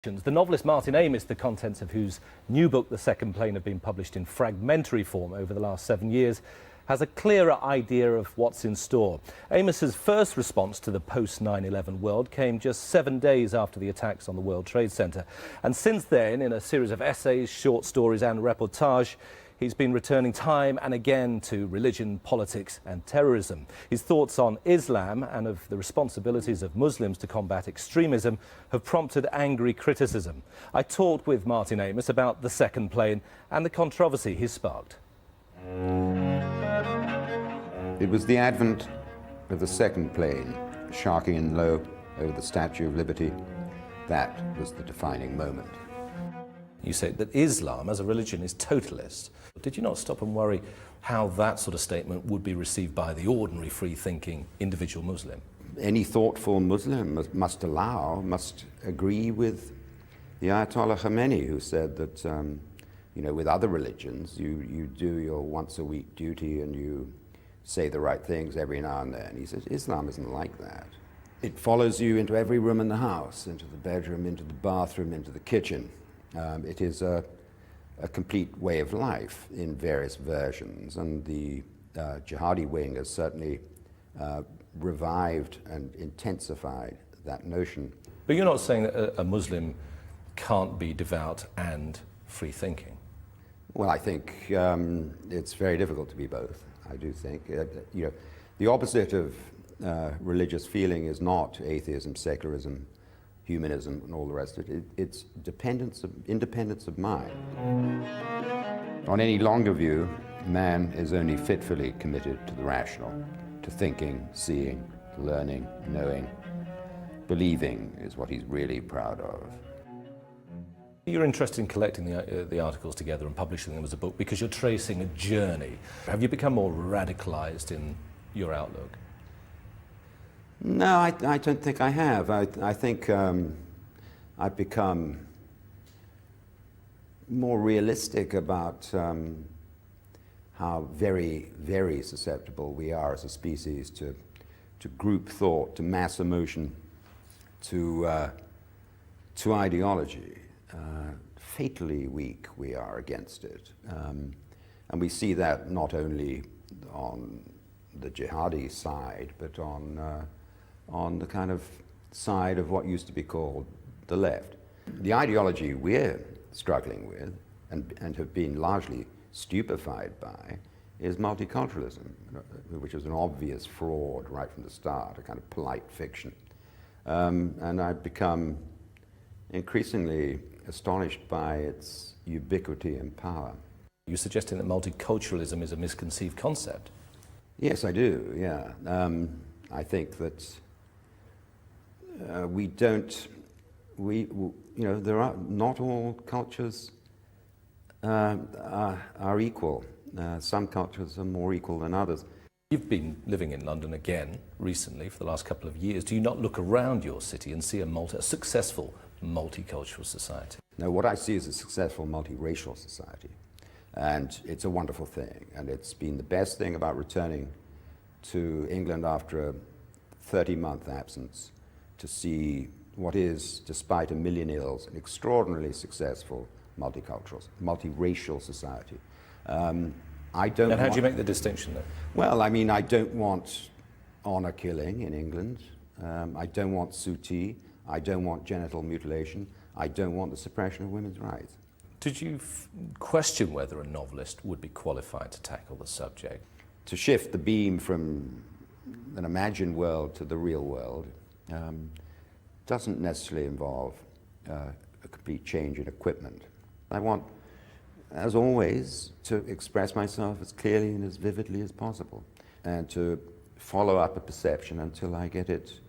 The novelist Martin Amis, the contents of whose new book, The Second Plane, have been published in fragmentary form over the last 7 years, has a clearer idea of what's in store. Amis's first response to the post-9/11 world came just 7 days after the attacks on the World Trade Center. And since then, in a series of essays, short stories and reportage, he's been returning time and again to religion, politics and terrorism. His thoughts on Islam and of the responsibilities of Muslims to combat extremism have prompted angry criticism. I talked with Martin Amis about The Second Plane and the controversy he's sparked. It was the advent of the second plane, sharking in low over the Statue of Liberty. That was the defining moment. You say that Islam as a religion is totalist. Did you not stop and worry how that sort of statement would be received by the ordinary free-thinking individual Muslim? Any thoughtful Muslim must agree with the Ayatollah Khamenei, who said that, with other religions, you do your once-a-week duty and you say the right things every now and then. He says Islam isn't like that. It follows you into every room in the house, into the bedroom, into the bathroom, into the kitchen. It is a complete way of life in various versions, and the jihadi wing has certainly revived and intensified that notion. But you're not saying that a Muslim can't be devout and free-thinking? Well, I think it's very difficult to be both, I do think. The opposite of religious feeling is not atheism, secularism, humanism and all the rest of it. It's independence of mind. On any longer view, man is only fitfully committed to the rational, to thinking, seeing, learning, knowing. Believing is what he's really proud of. You're interested in collecting the articles together and publishing them as a book because you're tracing a journey. Have you become more radicalized in your outlook? No, I don't think I have. I think I've become more realistic about how very, very susceptible we are as a species to group thought, to mass emotion, to ideology. Fatally weak we are against it. And we see that not only on the jihadi side, but on the kind of side of what used to be called the left. The ideology we're struggling with and have been largely stupefied by is multiculturalism, which is an obvious fraud right from the start, a kind of polite fiction. And I've become increasingly astonished by its ubiquity and power. You're suggesting that multiculturalism is a misconceived concept? Yes, I do, yeah. I think that there are not all cultures are equal. Some cultures are more equal than others. You've been living in London again recently for the last couple of years. Do you not look around your city and see a successful multicultural society? No, what I see is a successful multiracial society. And it's a wonderful thing. And it's been the best thing about returning to England after a 30-month absence to see what is, despite a million ills, an extraordinarily successful multiracial society. And how do you make the distinction then? Well, I mean, I don't want honor killing in England. I don't want suti. I don't want genital mutilation. I don't want the suppression of women's rights. Did you question whether a novelist would be qualified to tackle the subject? To shift the beam from an imagined world to the real world doesn't necessarily involve a complete change in equipment. I want, as always, to express myself as clearly and as vividly as possible, and to follow up a perception until I get it,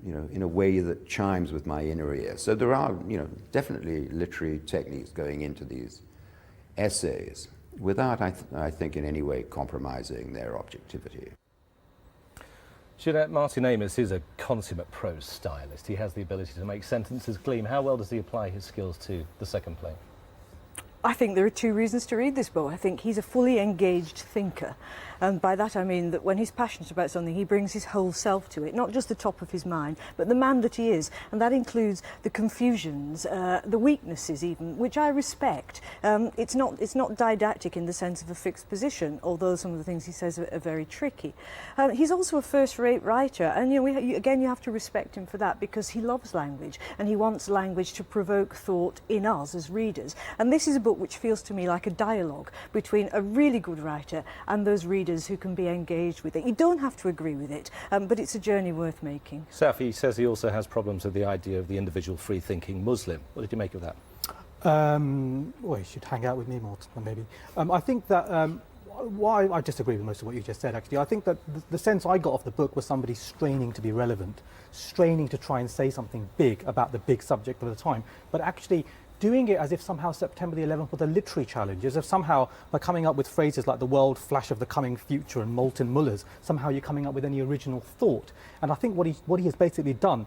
in a way that chimes with my inner ear. So there are, definitely literary techniques going into these essays, without, I think, in any way compromising their objectivity. Jeanette, Martin Amis is a consummate prose stylist. He has the ability to make sentences gleam. How well does he apply his skills to The Second Plane? I think there are two reasons to read this book. I think he's a fully engaged thinker. And by that I mean that when he's passionate about something, he brings his whole self to it, not just the top of his mind, but the man that he is. And that includes the confusions, the weaknesses even, which I respect. It's not didactic in the sense of a fixed position, although some of the things he says are very tricky. He's also a first-rate writer, and you have to respect him for that, because he loves language, and he wants language to provoke thought in us as readers. And this is a book which feels to me like a dialogue between a really good writer and those readers who can be engaged with it. You don't have to agree with it, but it's a journey worth making. Safi says he also has problems with the idea of the individual free-thinking Muslim. What did you make of that? Well, you should hang out with me more, maybe. I think that I disagree with most of what you just said, actually. I think that the sense I got off the book was somebody straining to be relevant, straining to try and say something big about the big subject of the time, but actually doing it as if somehow September the 11th was a literary challenge, as if somehow by coming up with phrases like the world flash of the coming future and molten mullahs, somehow you're coming up with any original thought. And I think what he has basically done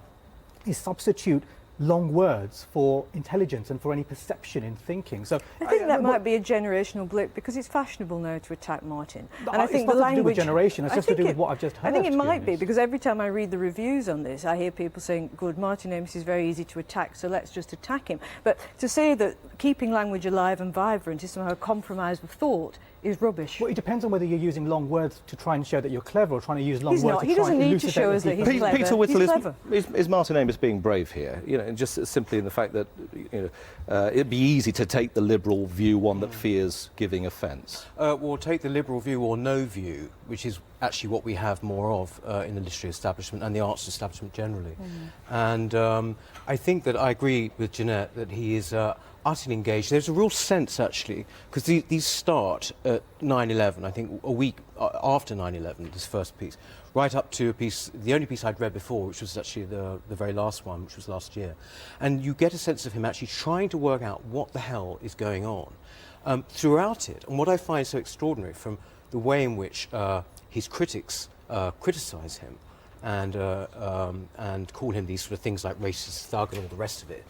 is substitute long words for intelligence and for any perception in thinking. So I think that might be a generational blip, because it's fashionable now to attack Martin. And I think it's the nothing to do with language, generation, it's just to do with what I've just heard. I think it might be, because every time I read the reviews on this, I hear people saying, good, Martin Amis is very easy to attack, so let's just attack him. But to say that keeping language alive and vibrant is somehow a compromise with thought is rubbish. Well, it depends on whether you're using long words to try and show that you're clever, or trying to use long He's words not. to He try doesn't and need to show us that he's clever. Peter Whittle, he's clever. is Martin Amis being brave here? You know, and just simply in the fact that it'd be easy to take the liberal view, one that fears giving offence. Well, take the liberal view or no view, which is actually what we have more of in the literary establishment and the arts establishment generally. And I think that I agree with Jeanette that he is utterly engaged. There's a real sense, actually, because these start at 9/11, I think a week after 9/11, this first piece, right up to a piece, the only piece I'd read before, which was actually the very last one, which was last year. And you get a sense of him actually trying to work out what the hell is going on throughout it. And what I find so extraordinary from the way in which his critics criticise him and call him these sort of things like racist thug and all the rest of it,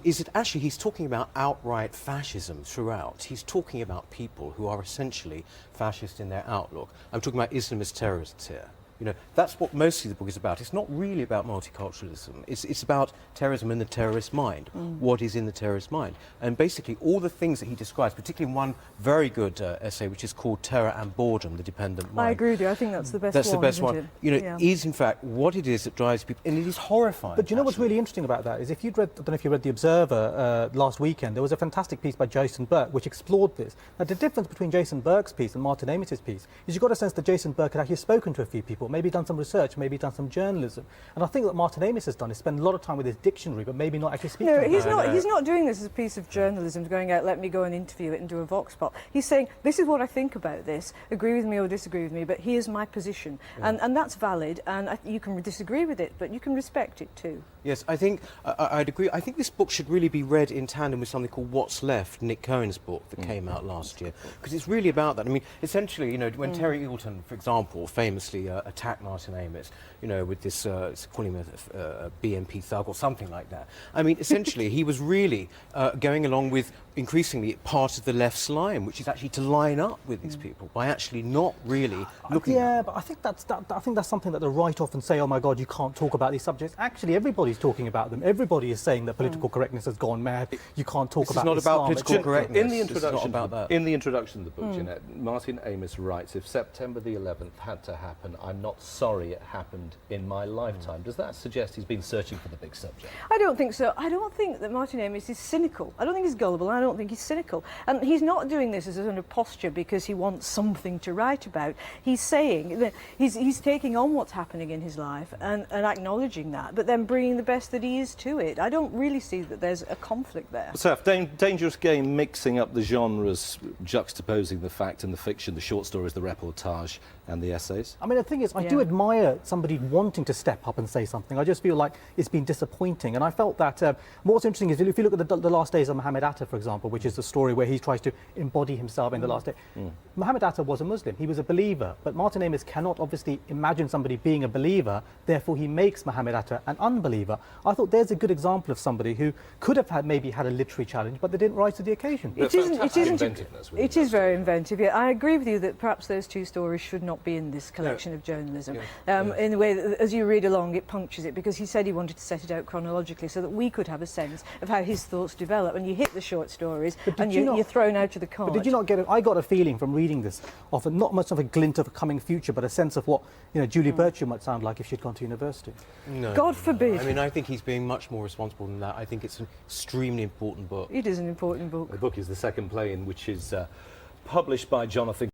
is that actually he's talking about outright fascism throughout. He's talking about people who are essentially fascist in their outlook. I'm talking about Islamist terrorists here. You know, that's what mostly the book is about. It's not really about multiculturalism. It's about terrorism in the terrorist mind. What is in the terrorist mind? And basically all the things that he describes, particularly in one very good essay, which is called Terror and Boredom, the Dependent Mind. I agree with you. I think that's the best one. That's the best one. It? You know, Yeah. is in fact what it is that drives people, and it is horrifying. But do you know what's actually. really interesting about that is, if you'd read, I don't know if you read The Observer last weekend, there was a fantastic piece by Jason Burke which explored this. Now, the difference between Jason Burke's piece and Martin Amis's piece is you got a sense that Jason Burke had actually spoken to a few people, maybe done some research, maybe done some journalism. And I think what Martin Amis has done is spend a lot of time with his dictionary, but maybe not actually speaking No, about it. he's not doing this as a piece of journalism, going out, let me go and interview it and do a vox pop. He's saying, this is what I think about this, agree with me or disagree with me, but here's my position. Yeah. And that's valid, and you can disagree with it, but you can respect it too. Yes, I think I'd agree. I think this book should really be read in tandem with something called What's Left, Nick Cohen's book that came out last year, because it's really about that. I mean, essentially, you know, when Terry Eagleton, for example, famously attacked Martin Amis, you know, with this, calling him a BNP thug or something like that. I mean, essentially, he was really going along with increasingly part of the left's line, which is actually to line up with these people by actually not really looking at them. But I think that's something that the right often say, oh my God, you can't talk about these subjects. Actually, everybody's talking about them. Everybody is saying that political correctness has gone mad. You can't talk This about is not Islam. about political It's- correctness. In the It's not introduction, about that. in the introduction of the book, Jeanette, Martin Amis writes, if September the 11th had to happen, I'm not sorry it happened in my lifetime. Does that suggest he's been searching for the big subject? I don't think so. I don't think that Martin Amis is cynical. I don't think he's gullible, and I don't think he's cynical. And he's not doing this as a sort of posture because he wants something to write about. He's saying that he's taking on what's happening in his life and acknowledging that, but then bringing the best that he is to it. I don't really see that there's a conflict there. So, dangerous game, mixing up the genres, juxtaposing the fact and the fiction, the short stories, the reportage, And the essays? I mean, the thing is, I do admire somebody wanting to step up and say something. I just feel like it's been disappointing. And I felt that what's interesting is if you look at the last days of Muhammad Atta, for example, which is the story where he tries to embody himself in the last day. Muhammad Atta was a Muslim. He was a believer. But Martin Amis cannot obviously imagine somebody being a believer. Therefore, he makes Muhammad Atta an unbeliever. I thought there's a good example of somebody who could have maybe had a literary challenge, but they didn't rise to the occasion. It is very inventive. Yeah, I agree with you that perhaps those two stories should not be in this collection of journalism. In the way that, as you read along, it punctures it, because he said he wanted to set it out chronologically so that we could have a sense of how his thoughts develop. And you hit the short stories and you're thrown out of the cart. But did you not get I got a feeling from reading this of not much of a glint of a coming future, but a sense of what Julie Birchall might sound like if she'd gone to university. No, God forbid. I mean, I think he's being much more responsible than that. I think it's an extremely important book. It is an important book. The book is The Second Plane, which is published by Jonathan